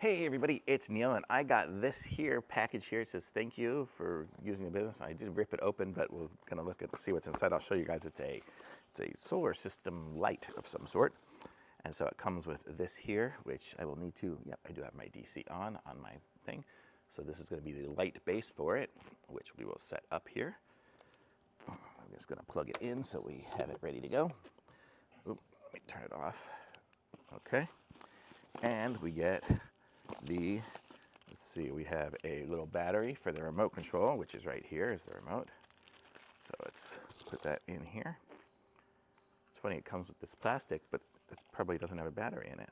Hey everybody, it's Neil, and I got this here package here. It says thank you for using the business. I did rip it open, but we're gonna look at see what's inside. I'll show you guys. It's a solar system light of some sort, and so it comes with this here, which I will need to. Yep, I do have my DC on my thing. So this is going to be the light base for it, which we will set up here. I'm just going to plug it in so we have it ready to go. Oop, let me turn it off. Okay, and we get the, let's see, we have a little battery for the remote control, which is right here is the remote. So let's put that in here. It's funny, it comes with this plastic, but it probably doesn't have a battery in it.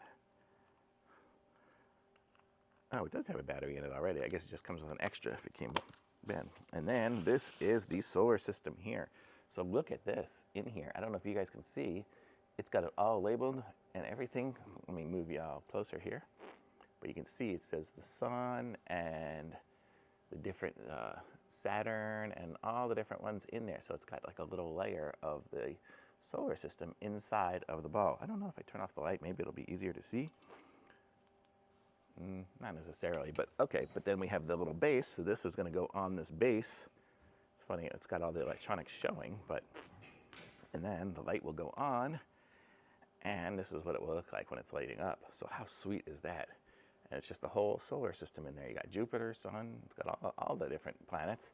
Oh, it does have a battery in it already. I guess it just comes with an extra if it came in. And then this is the solar system here. So look at this in here. I don't know if you guys can see. It's got it all labeled and everything. Let me move y'all closer here. But you can see it says the sun and the different Saturn and all the different ones in there. So it's got like a little layer of the solar system inside of the ball. I don't know if I turn off the light, maybe it'll be easier to see. Not necessarily, but okay. But then we have the little base. So this is going to go on this base. It's funny, it's got all the electronics showing, and then the light will go on, and this is what it will look like when it's lighting up. So how sweet is that? And it's just the whole solar system in there. You got Jupiter, Sun, it's got all the different planets.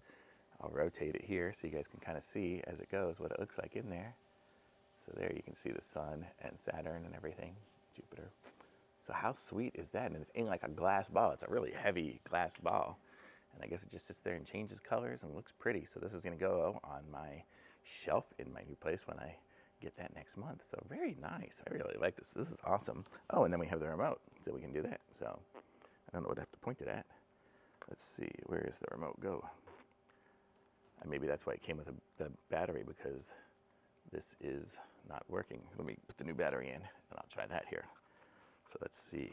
I'll rotate it here so you guys can kind of see as it goes what it looks like in there. So there you can see the Sun and Saturn and everything, Jupiter. So how sweet is that? And it's in like a glass ball. It's a really heavy glass ball. And I guess it just sits there and changes colors and looks pretty. So this is gonna go on my shelf in my new place when I get that next month. So very nice. I really like this. This is awesome. Oh, and then we have the remote, so we can do that. So I don't know what I have to point it at. Let's see, where is the remote go? And maybe that's why it came with the battery, because this is not working. Let me put the new battery in and I'll try that here. So let's see.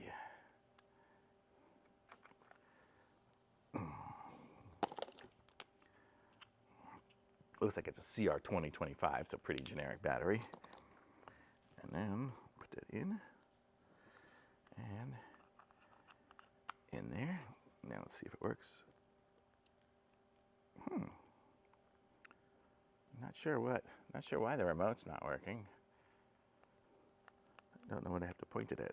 Looks like it's a CR2025, so pretty generic battery. And then put that in. And in there. Now let's see if it works. Not sure why the remote's not working. I don't know what I have to point it at.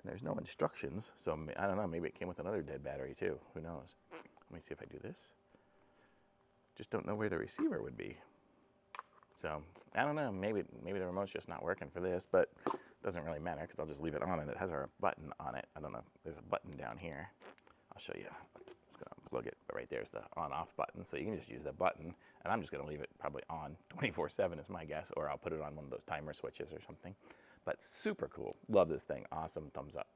And there's no instructions, so I don't know, maybe it came with another dead battery too. Who knows? Let me see if I do this. Just don't know where the receiver would be. So I don't know, maybe the remote's just not working for this, but it doesn't really matter because I'll just leave it on, and it has a button on it. I don't know if there's a button down here. I'll show you. I'm just gonna unplug it, but right there's the on-off button, so you can just use that button, and I'm just gonna leave it probably on 24/7 is my guess, or I'll put it on one of those timer switches or something. But super cool. Love this thing. Awesome. Thumbs up.